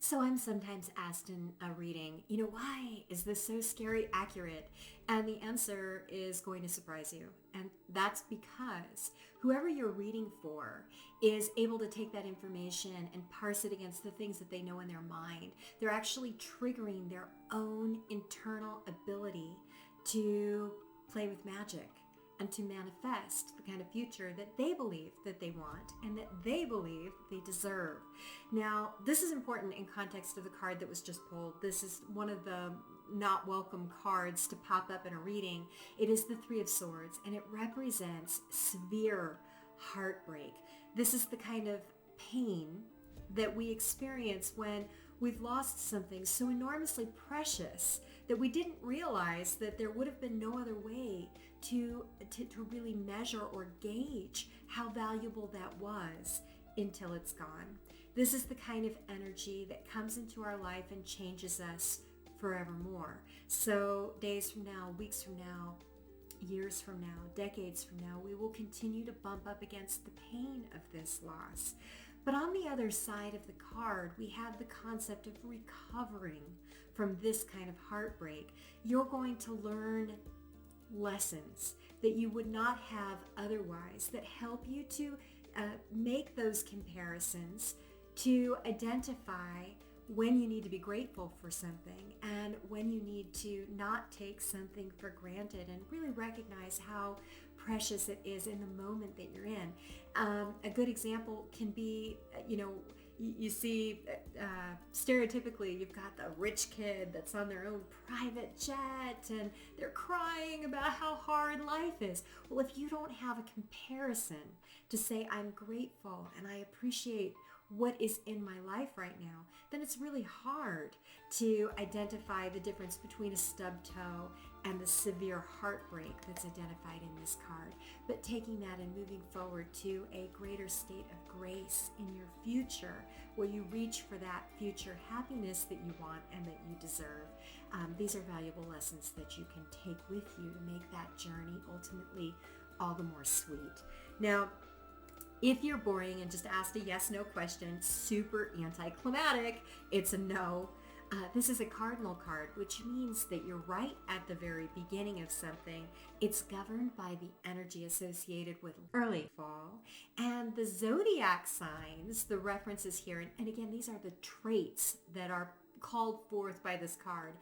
So I'm sometimes asked in a reading, why is this so scary accurate? And the answer is going to surprise you. And that's because whoever you're reading for is able to take that information and parse it against the things that they know in their mind. They're actually triggering their own internal ability to play with magic and to manifest the kind of future that they believe that they want and that they believe they deserve. Now, this is important in context of the card that was just pulled. This is one of the not welcome cards to pop up in a reading. It is the Three of Swords, and it represents severe heartbreak. This is the kind of pain that we experience when we've lost something so enormously precious that we didn't realize that there would have been no other way to really measure or gauge how valuable that was until it's gone. This is the kind of energy that comes into our life and changes us forevermore. So days from now, weeks from now, years from now, decades from now, we will continue to bump up against the pain of this loss. But on the other side of the card, we have the concept of recovering from this kind of heartbreak. You're going to learn lessons that you would not have otherwise that help you to make those comparisons, to identify when you need to be grateful for something and when you need to not take something for granted and really recognize how precious it is in the moment that you're in. A good example can be, you see stereotypically you've got the rich kid that's on their own private jet and they're crying about how hard life is. Well, if you don't have a comparison to say I'm grateful and I appreciate what is in my life right now, then it's really hard to identify the difference between a stubbed toe and the severe heartbreak that's identified in this card. But taking that and moving forward to a greater state of grace in your future, where you reach for that future happiness that you want and that you deserve. These are valuable lessons that you can take with you to make that journey ultimately all the more sweet. Now, if you're boring and just asked a yes/no question, super anticlimactic, it's a no. This is a cardinal card, which means that you're right at the very beginning of something. It's governed by the energy associated with early fall. And the zodiac signs, the references here, and again, these are the traits that are called forth by this card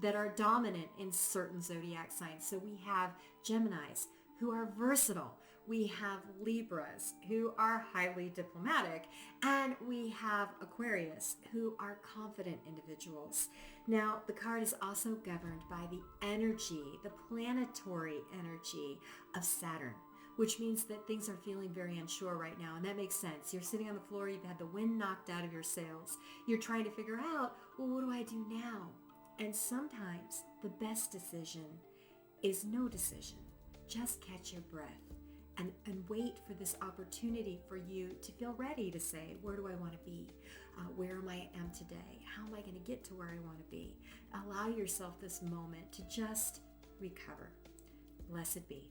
that are dominant in certain zodiac signs. So we have Geminis, who are versatile. We have Libras, who are highly diplomatic, and we have Aquarius, who are confident individuals. Now, the card is also governed by the energy, the planetary energy of Saturn, which means that things are feeling very unsure right now, and that makes sense. You're sitting on the floor, you've had the wind knocked out of your sails. You're trying to figure out, well, what do I do now? And sometimes the best decision is no decision. Just catch your breath and wait for this opportunity for you to feel ready to say, where do I want to be? Where am I am today? How am I going to get to where I want to be? Allow yourself this moment to just recover. Blessed be.